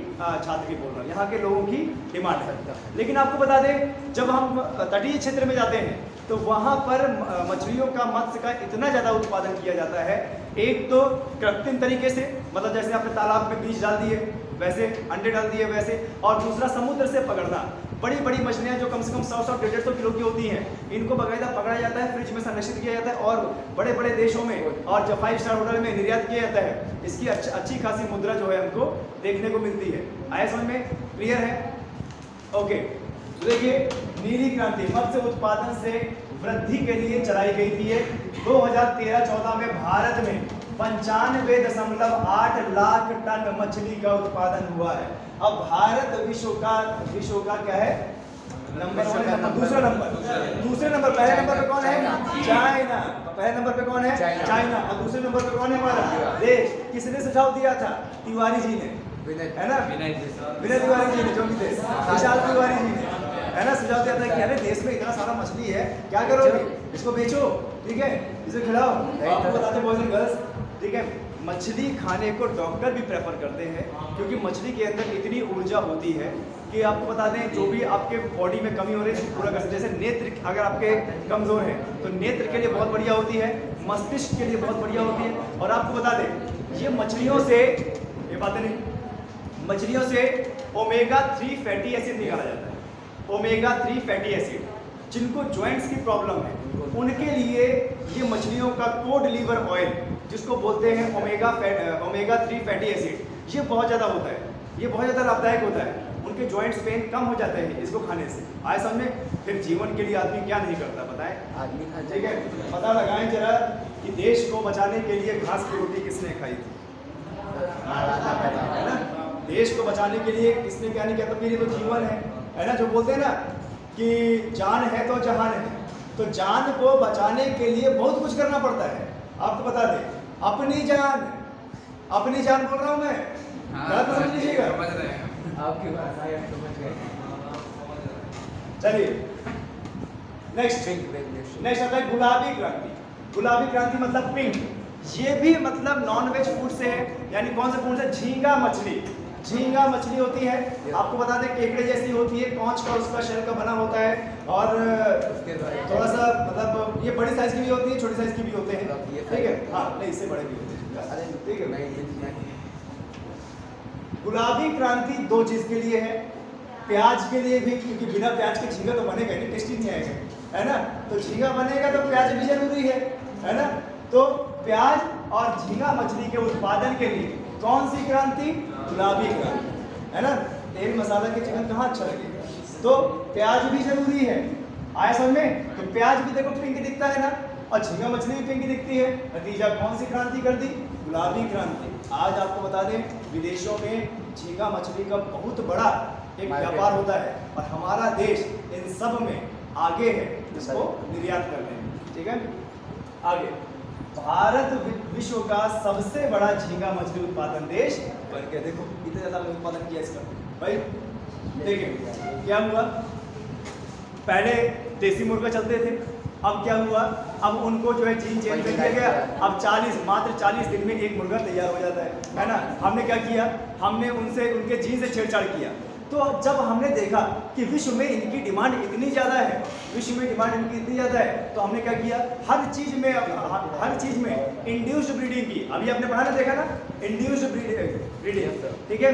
बोल रहा हूँ, यहाँ के लोगों की डिमांड है। लेकिन आपको बता दें, जब हम तटीय क्षेत्र में जाते हैं तो वहाँ पर मछलियों का, मत्स्य का इतना ज़्यादा उत्पादन किया जाता है। एक तो कृत्रिम तरीके से, मतलब जैसे आपने तालाब में बीज डाल दिए वैसे, अंडे डाल दिए वैसे, और दूसरा समुद्र से पकड़ना। बड़ी बड़ी मछलियाँ जो कम से कम 100-150 किलो की होती हैं, इनको बाकायदा पकड़ा जाता है, फ्रिज में संरक्षित किया जाता है और बड़े बड़े देशों में और जो 5 स्टार होटल में निर्यात किया जाता है। इसकी अच्छी खासी मुद्रा जो है हमको देखने को मिलती है। आया समझ में? क्लियर है? ओके, तो देखिए नीली क्रांति मत्स्य उत्पादन से वृद्धि के लिए चलाई गई थी। 2013-14 में भारत में 95.8 लाख टन मछली का उत्पादन हुआ है। अब भारत विश्व का क्या है? नंबर 1, दूसरे नंबर। पहले नंबर पे कौन है? चाइना। पहले नंबर पे कौन है? चाइना। और दूसरे नंबर पे कौन है हमारा देश? किसने सुझाव दिया था? तिवारी जी ने, है ना, विनय तिवारी जी ने, जो भी थे, विशाल तिवारी जी ने, है ना, सुझाव दिया था कि अरे देश में इतना सारा मछली है, क्या करोगे? इसको बेचो, ठीक है, इसे खिलाओ। आपको बताते बॉयज एंड गर्ल्स, ठीक है, मछली खाने को डॉक्टर भी प्रेफर करते हैं क्योंकि मछली के अंदर इतनी ऊर्जा होती है कि आपको बता दें जो भी आपके बॉडी में कमी हो रही है पूरा कर सकते हैं। जैसे नेत्र अगर आपके कमज़ोर हैं तो नेत्र के लिए बहुत बढ़िया होती है, मस्तिष्क के लिए बहुत बढ़िया होती है। और आपको बता दें ये मछलियों से, ये बातें नहीं, मछलियों से ओमेगा 3 फैटी एसिड निकाला जाता है। ओमेगा 3 फैटी एसिड जिनको जॉइंट्स की प्रॉब्लम है उनके लिए ये मछलियों का कोड लीवर ऑयल जिसको बोलते हैं ओमेगा 3 फैटी एसिड, ये बहुत ज़्यादा होता है, ये बहुत ज़्यादा लाभदायक होता है। उनके जॉइंट्स पेन कम हो जाते हैं इसको खाने से। आए समझ में? फिर जीवन के लिए आदमी क्या नहीं करता बताएं? आदमी खा, ठीक है, पता लगाएं जरा कि देश को बचाने के लिए घास की रोटी किसने खाई थी, है ना? देश को बचाने के लिए किसने क्या नहीं किया? तो मेरी तो जीवन है ना? जो बोलते हैं ना कि जान है तो जहान है, तो जान को बचाने के लिए बहुत कुछ करना पड़ता है। आपको बता दें, अपनी जान बोल रहा हूँ मैं, गलत समझ लीजिएगा। आपकी बात समझ गए। चलिए नेक्स्ट आता है गुलाबी क्रांति। गुलाबी क्रांति मतलब पिंक। ये भी मतलब नॉन वेज फूड से है, यानी कौन से फूड से? झींगा मछली। झींगा मछली होती है, आपको बता दें केकड़े जैसी होती है, कांच का उसका शेल का बना होता है, और थोड़ा सा मतलब ये बड़ी साइज की भी होती है, छोटी साइज की भी होते हैं, ठीक है? हाँ, नहीं इससे बड़े भी होते हैं, ठीक है। गुलाबी क्रांति दो चीज के लिए है, प्याज के लिए भी, क्योंकि बिना प्याज के झींगा तो बनेगा नहीं, टेस्टी नहीं आएगा, है ना? तो झींगा बनेगा तो प्याज भी जरूरी है ना? तो प्याज और झींगा मछली के उत्पादन के लिए कौन सी क्रांति? गुलाबी क्रांति, है ना? तेल मसाला के चिकन कहाँ अच्छा लगेगा? तो प्याज भी जरूरी है। आया समझ में? तो प्याज भी देखो पिंक दिखता है ना, और झींगा मछली भी पिंक दिखती है। नतीजा कौन सी क्रांति कर दी? गुलाबी क्रांति। आज आपको बता दें विदेशों में झींगा मछली का बहुत बड़ा एक व्यापार होता है, और हमारा देश इन सब में आगे है इसको निर्यात करने में, ठीक है? आगे भारत विश्व का सबसे बड़ा झींगा मछली उत्पादन देश बन गया। देखो इतना ज़्यादा उत्पादन किया इसका भाई। देखिए क्या हुआ, पहले देसी मुर्गा चलते थे, अब क्या हुआ, अब उनको जो है जीन चेंज कर दिया गया। अब मात्र 40 दिन में एक मुर्गा तैयार हो जाता है ना? हमने क्या किया, हमने उनके जीन से छेड़छाड़ किया। तो जब हमने देखा कि विश्व में इनकी डिमांड इतनी ज़्यादा है, तो हमने क्या किया, हर चीज़ में इंड्यूस्ड ब्रीडिंग की। अभी आपने पढ़ा ना, देखा ना, इंड्यूस्ड ब्रीडिंग, ठीक है?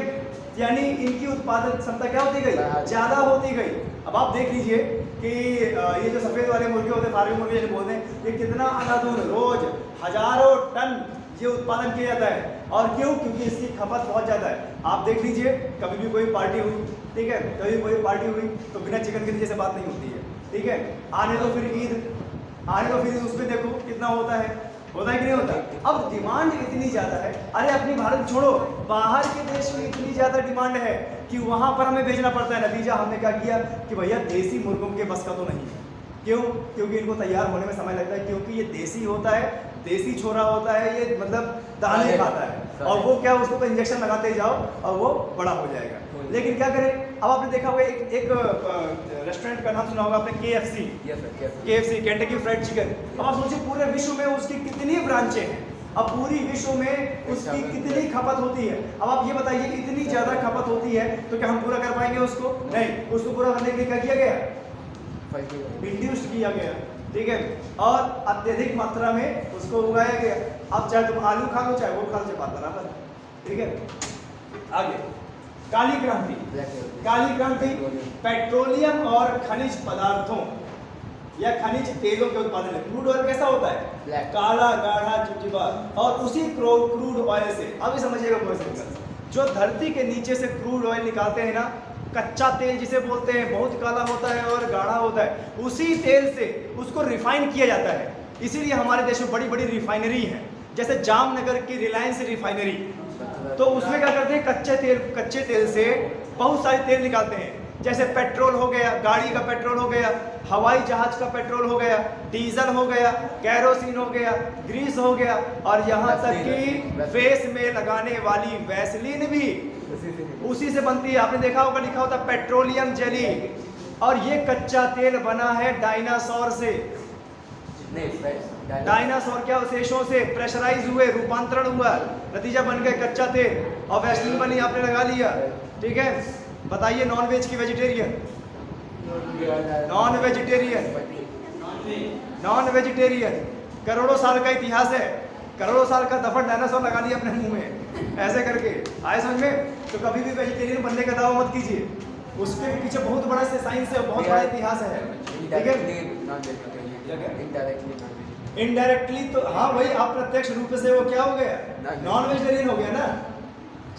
यानी इनकी उत्पादन क्षमता क्या होती गई? ज़्यादा होती गई। अब आप देख लीजिए कि ये जो सफ़ेद वाले मुर्गे होते हैं, फार्मी मुर्गे जैसे बोलते हैं, ये कितना अंधाधुंध रोज हजारों टन ये उत्पादन किया जाता है। और क्यों? क्योंकि इसकी खपत बहुत ज़्यादा है। आप देख लीजिए, कभी भी कोई पार्टी हुई, ठीक है, कभी कोई पार्टी हुई तो बिना चिकन के जैसे बात नहीं होती है, ठीक है? आने दो फिर ईद, उसमें देखो कितना होता है कि नहीं होता? अब डिमांड इतनी ज़्यादा है, अरे अपनी भारत छोड़ो, बाहर के देश में इतनी ज़्यादा डिमांड है कि वहाँ पर हमें भेजना पड़ता है। नतीजा हमने क्या किया कि भैया देसी मुर्गों के बस का तो नहीं है। क्यों? क्योंकि इनको तैयार होने में समय लगता है, क्योंकि ये देसी होता है, देसी छोरा होता है, ये मतलब दाने खाता है, और वो क्या, उसको तो इंजेक्शन लगाते जाओ और वो बड़ा हो जाएगा। लेकिन क्या करें, अब आपने देखा होगा एक रेस्टोरेंट का नाम सुना होगा आपने, KFC, केंटकी फ्राइड चिकन। अब आप सोचिए पूरे विश्व में उसकी कितनी ब्रांचें हैं, अब पूरी विश्व में उसकी कितनी खपत होती है। अब आप ये बताइए, इतनी ज़्यादा खपत होती है तो क्या हम पूरा कर पाएंगे उसको? नहीं, उसको पूरा करने के लिए क्या किया गया? इंड्यूस्ड किया गया, ठीक है, और अत्यधिक मात्रा में उसको उगाया गया। अब चाहे तुम आलू खा लो, चाहे वो खा लो, बात बराबर, ठीक है? आगे काली क्रांति। पेट्रोलियम और खनिज पदार्थों या खनिज तेलों के उत्पादन में क्रूड ऑयल कैसा होता है? काला, गाढ़ा, चिपचिपा, और उसी क्रूड ऑयल से, अभी समझिएगा जो धरती के नीचे से क्रूड ऑयल निकालते हैं ना, कच्चा तेल जिसे बोलते हैं, बहुत काला होता है और गाढ़ा होता है, उसी तेल से उसको रिफाइन किया जाता है। इसीलिए हमारे देश में बड़ी बड़ी रिफाइनरी हैं, जैसे जामनगर की रिलायंस रिफाइनरी। तो उसमें क्या करते हैं, कच्चे तेल से बहुत सारे तेल निकालते हैं, जैसे पेट्रोल हो गया, गाड़ी का पेट्रोल हो गया, हवाई जहाज का पेट्रोल हो गया, डीजल हो गया, कैरोसिन हो गया, ग्रीस हो गया, और यहाँ तक कि फेस में लगाने वाली वैसलीन भी उसी से बनती है। आपने देखा होगा लिखा होता पेट्रोलियम जेली, और ये कच्चा तेल बना है डायनासोर से। डायनासोर क्या अवशेषों से प्रेशराइज हुए, रूपांतरण हुआ, नतीजा बन गया कच्चा तेल, और वैसलीन बनी, आपने लगा लिया, ठीक है? बताइए नॉन वेज की वेजिटेरियन, नॉन वेजिटेरियन, करोड़ों साल का इतिहास है, करोड़ों साल का दफन डायनासोर लगा लिया अपने मुंह में ऐसे करके। आए समझ में? तो कभी भी वेजिटेरियन बनने का दावा मत कीजिए, उसके पीछे बहुत बड़ा से साइंस है, बहुत बड़ा इतिहास है, ठीक है। इनडायरेक्टली तो हाँ भाई, आप प्रत्यक्ष रूप से वो क्या हो गया, नॉन वेजिटेरियन हो गया ना।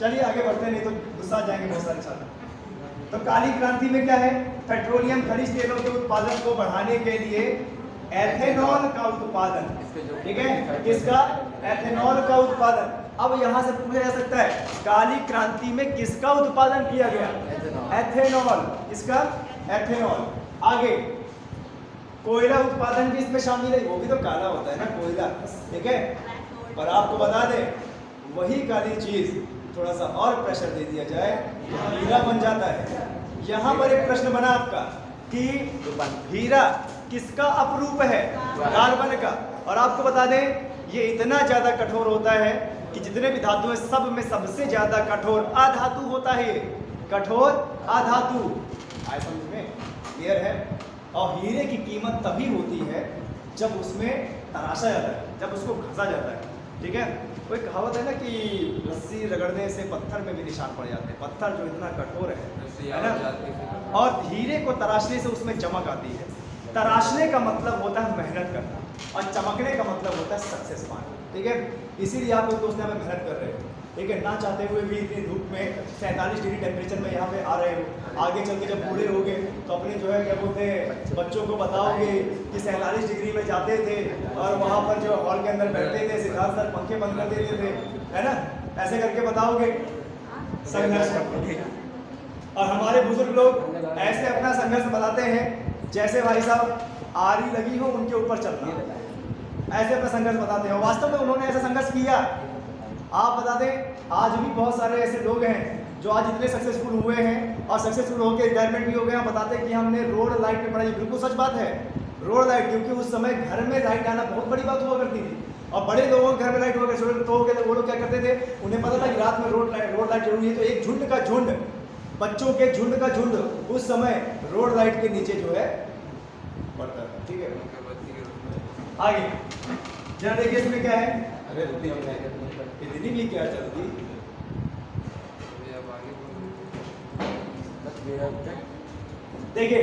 चलिए आगे बढ़ते हैं, नहीं तो गुस्सा आ जाएंगे बहुत सारे छात्र। तो काली क्रांति में क्या है, पेट्रोलियम खनिज तेलों के उत्पादन को बढ़ाने के लिए एथेनॉल का उत्पादन, ठीक है, किसका, एथेनॉल का उत्पादन। अब यहाँ से पूछा जा सकता है काली क्रांति में किसका उत्पादन किया गया, एथेनॉल, किसका, एथेनॉल। आगे कोयला उत्पादन भी इसमें शामिल है, वो भी तो काला होता है ना कोयला, ठीक है। पर आपको बता दें वही काली चीज थोड़ा सा और प्रेशर दे दिया जाए हीरा बन जाता है। यहाँ पर एक प्रश्न बना आपका कि हीरा किसका अपरूप है, कार्बन का। और आपको बता दें ये इतना ज्यादा कठोर होता है कि जितने भी धातु हैं सब में सबसे ज्यादा कठोर अधातु होता है, कठोर अधातु। आए समझ में, क्लियर है। और हीरे की कीमत तभी होती है जब उसमें तराशा जाता है, जब उसको घसा जाता है, ठीक है। कोई कहावत है ना कि रस्सी रगड़ने से पत्थर में भी निशान पड़ जाते हैं, पत्थर जो इतना कठोर है ना। और हीरे को तराशने से उसमें चमक आती है। तराशने का मतलब होता है मेहनत करना और चमकने का मतलब होता है सक्सेस पाना, ठीक है। इसीलिए आप लोग दोस्त यहाँ पे मेहनत कर रहे हो, ठीक है, ना चाहते हुए भी इतनी धूप में 47 डिग्री टेम्परेचर में यहाँ पे आ रहे हो। आगे चल के जब बूढ़े होगे तो अपने जो है क्या बोलते हैं बच्चों को बताओगे कि 47 डिग्री में जाते थे और वहाँ पर जो हॉल के अंदर बैठते थे, सिद्धार्थ सर पंखे बंद कर देते थे, है ना, ऐसे करके बताओगे संघर्ष। और हमारे बुजुर्ग लोग ऐसे अपना संघर्ष बताते हैं जैसे भाई साहब आरी लगी हो उनके ऊपर चलना, ऐसे अपना संघर्ष बताते हैं। वास्तव में उन्होंने ऐसा संघर्ष किया। आप बता दें आज भी बहुत सारे ऐसे लोग हैं जो आज इतने सक्सेसफुल हुए हैं और सक्सेसफुल होकर रिटायरमेंट भी हो गए हैं, बताते हैं कि हमने रोड लाइट में पढ़ाई। बिल्कुल सच बात है, रोड लाइट, क्योंकि उस समय घर में लाइट आना बहुत बड़ी बात हुआ करती थी। और बड़े लोगों के घर में लाइट हो गए, छोटे तो हो गए, वो लोग क्या करते थे, उन्हें पता था कि रात में रोड लाइट जरूरी है, तो एक झुंड का झुंड, बच्चों के झुंड का झुंड उस समय रोड लाइट के नीचे जो है पड़ता है, ठीक है। आगे जरा देखिए इसमें क्या है, अरे इतनी भी क्या चलती। देखिए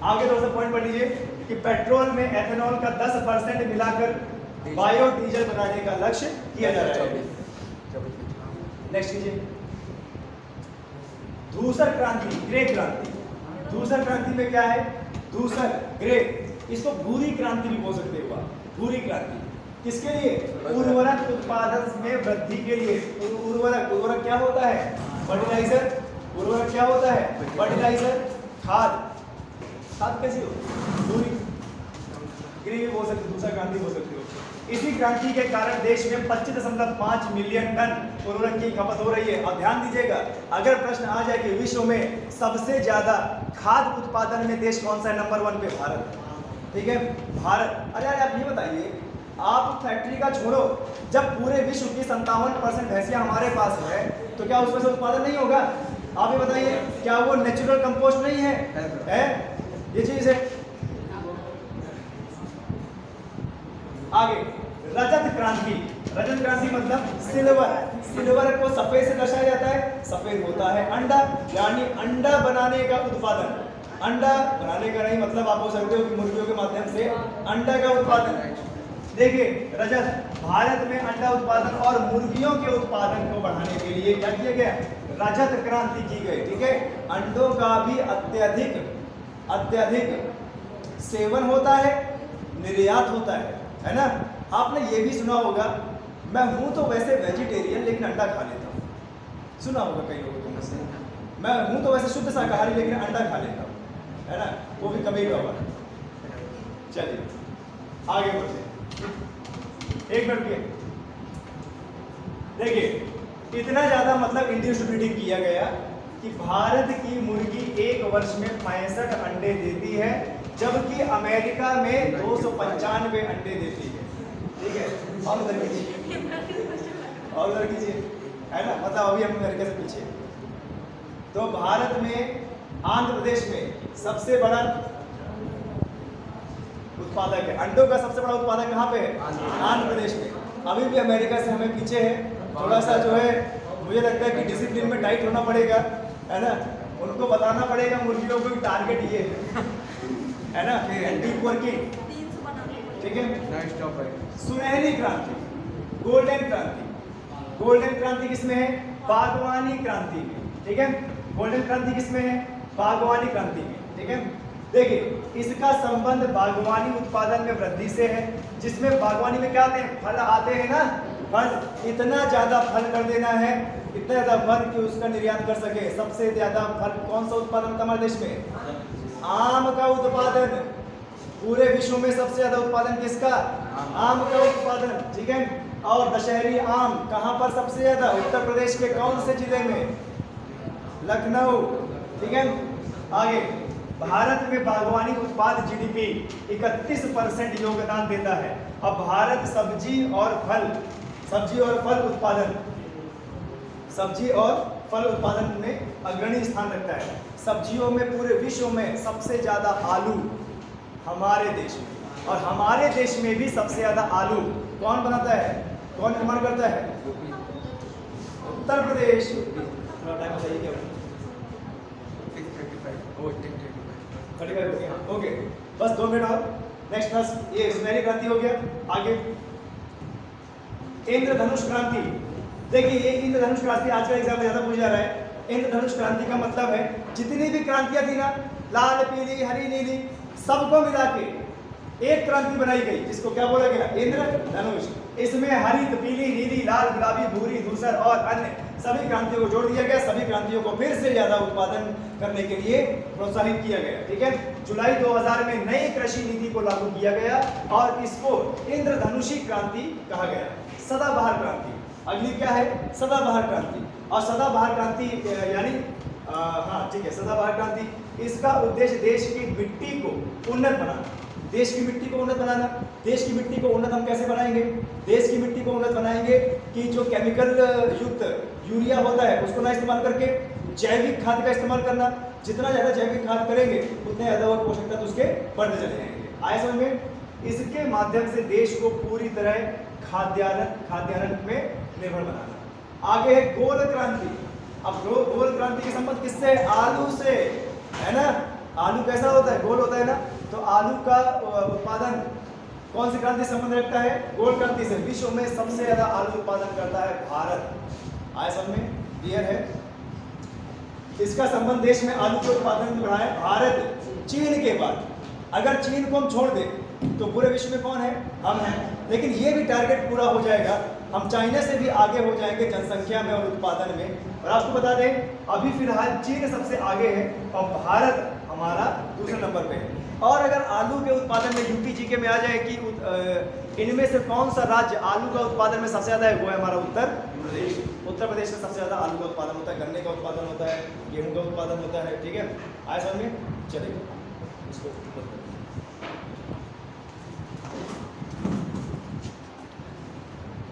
आगे थोड़ा सा पॉइंट पढ़ लीजिए कि पेट्रोल में एथेनॉल का 10% मिलाकर बायोडीजल बनाने का लक्ष्य किया जा रहा है। नेक्स्ट कीजिए, धूसर क्रांति, ग्रे क्रांति। धूसर क्रांति में क्या है, धूसर, ग्रे, इसको भूरी क्रांति भी बोल सकते हो आप। भूरी क्रांति किसके लिए, उर्वरक उत्पादन में वृद्धि के लिए। उर्वरक क्या होता है, फर्टिलाइजर। उर्वरक क्या होता है, फर्टिलाइजर, खाद। खाद कैसी हो, भूरी, ग्रे भी बोल सकते, दूसरा क्रांति बोल सकते हो। इसी क्रांति के कारण देश में 25.5 मिलियन टन उर्वरक की खपत हो रही है। और ध्यान दीजिएगा, अगर प्रश्न आ जाए कि विश्व में सबसे ज्यादा खाद उत्पादन में देश कौन सा है, नंबर 1 पे भारत, ठीक है, भारत। अरे आप ये बताइए, आप फैक्ट्री का छोड़ो, जब पूरे विश्व की 57% भैंसियां हमारे पास है तो क्या उसमें से उत्पादन नहीं होगा? आप ये बताइए, क्या वो नेचुरल कंपोस्ट नहीं है? ये चीज है। आगे रजत क्रांति। रजत क्रांति मतलब सिल्वर। सिल्वर को सफेद से दर्शाया जाता है, सफेद होता है अंडा, यानी अंडा बनाने का उत्पादन। अंडा बनाने का नहीं मतलब आप बोल सकते हो कि मुर्गियों के माध्यम से अंडा का उत्पादन। देखिए रजत, भारत में अंडा उत्पादन और मुर्गियों के उत्पादन को बढ़ाने के लिए क्या किया गया, रजत क्रांति की गई, ठीक है। अंडों का भी अत्यधिक सेवन होता है, निर्यात होता है ना। आपने ये भी सुना होगा, मैं हूं तो वैसे वेजिटेरियन लेकिन अंडा खा लेता हूँ। सुना होगा कई लोगों को, मैं हूं तो वैसे शुद्ध शाकाहारी लेकिन अंडा खा लेता हूँ, है ना, वो भी कभी हुआ। चलिए आगे बढ़ते, एक मिनट के। देखिए इतना ज्यादा मतलब इंड्यूस्ड ब्रीडिंग किया गया कि भारत की मुर्गी एक वर्ष में 65 अंडे देती है, जबकि अमेरिका में 295 अंडे देती है, ठीक है। और उधर कीजिए, और उधर कीजिए, है ना, मतलब अभी हम अमेरिका से पीछे। तो भारत में, आंध्र प्रदेश में सबसे बड़ा उत्पादक है, अंडों का सबसे बड़ा उत्पादक कहाँ पे है, आंध्र प्रदेश में। अभी भी अमेरिका से हमें पीछे है, थोड़ा सा जो है मुझे लगता है कि डिसिप्लिन में टाइट होना पड़ेगा, है ना। उनको बताना पड़ेगा मुर्गियों को टारगेट ये है ना, कीप वर्किंग, ठीक है। सुनहरी क्रांति, गोल्डन क्रांति, गोल्डन क्रांति किसमें है? बागवानी क्रांति में, ठीक है। गोल्डन क्रांति किसमें है? बागवानी क्रांति में, ठीक है। देखिए इसका संबंध बागवानी उत्पादन में वृद्धि से है, जिसमें बागवानी में क्या आते हैं? फल आते हैं ना, फल। इतना ज्यादा फल कर देना है, इतना ज्यादा फल कि उसका निर्यात कर सके। सबसे ज्यादा फल कौन सा उत्पादन होता है हमारे देश में? आम का उत्पादन। पूरे विश्व में सबसे ज्यादा उत्पादन किसका? आम का उत्पादन, ठीक है। और दशहरी आम कहाँ पर सबसे ज्यादा? उत्तर प्रदेश के कौन से जिले में? लखनऊ, ठीक है। आगे, भारत में बागवानी उत्पाद जीडीपी 31% योगदान देता है। अब भारत सब्जी और फल उत्पादन, सब्जी और फल उत्पादन में अग्रणी स्थान रखता है। सब्जियों में पूरे विश्व में सबसे ज्यादा आलू हमारे देश में, और हमारे देश में भी सबसे ज्यादा आलू कौन बनाता है? कौन निर्माण करता है? उत्तर प्रदेश। थोड़ा टाइम बताइए क्या? 35 हो गया, ओके, बस 2 मिनट और। नेक्स्ट बस ये सुनहरी क्रांति हो गया। आगे इंद्रधनुष क्रांति। देखिए ये इंद्रधनुष क्रांति आज का एग्जाम में ज्यादा पूछा जा रहा है। इंद्रधनुष क्रांति का मतलब है जितनी भी क्रांतियां थी ना, लाल, पीली, हरी, नीली, सबको मिला के एक क्रांति बनाई गई, जिसको क्या बोला गया? इंद्रधनुष। इसमें हरित, पीली, नीली, लाल, गुलाबी, भूरी, धूसर और अन्य सभी क्रांतियों को जोड़ दिया गया। सभी क्रांतियों को फिर से ज्यादा उत्पादन करने के लिए प्रोत्साहित किया गया, ठीक है। जुलाई 2000 में नई कृषि नीति को लागू किया गया और इसको इंद्रधनुषी क्रांति कहा गया। सदाबहार क्रांति, अगली क्या है? सदाबहार क्रांति। और सदाबहार क्रांति यानी हाँ ठीक है, सदाबहार क्रांति, इसका उद्देश्य देश की मिट्टी को उन्नत बनाना। देश की मिट्टी को उन्नत बनाना। देश की मिट्टी को उन्नत हम कैसे बनाएंगे? देश की मिट्टी को उन्नत बनाएंगे कि जो केमिकल युक्त यूरिया होता है उसको ना इस्तेमाल करके जैविक खाद का इस्तेमाल करना। जितना ज़्यादा जैविक खाद करेंगे उतने ज़्यादा और पोषक तत्व उसके बढ़ते चले जाएंगे। आए समझ में? इसके माध्यम से देश को पूरी तरह खाद्यान्न में निर्भर बनाना। आगे है गोल क्रांति। अब गोल क्रांति के संबंध किससे है? आलू से, है ना। आलू कैसा होता है? गोल होता है ना। तो आलू का उत्पादन कौन सी क्रांति से संबंध रखता है? गोल क्रांति से। विश्व में सबसे ज्यादा आलू उत्पादन करता है भारत। आए समझ में? क्लियर है? इसका संबंध देश में आलू के उत्पादन में बढ़ा है भारत, चीन के बाद। अगर चीन को हम छोड़ दें तो पूरे विश्व में कौन है? हम हैं। लेकिन ये भी टारगेट पूरा हो जाएगा, हम चाइना से भी आगे हो जाएंगे जनसंख्या में और उत्पादन में। और आपको बता दें अभी फिलहाल चीन सबसे आगे है और भारत हमारा दूसरे नंबर पे है। और अगर आलू के उत्पादन में यूपी जीके में आ जाए कि इनमें से कौन सा राज्य आलू का उत्पादन में सबसे ज़्यादा है, वो है हमारा उत्तर प्रदेश। उत्तर प्रदेश में सबसे ज़्यादा आलू का उत्पादन होता है, गन्ने का उत्पादन होता है, गेहूं का उत्पादन होता है, ठीक है। आए समझ में? चलिए इसको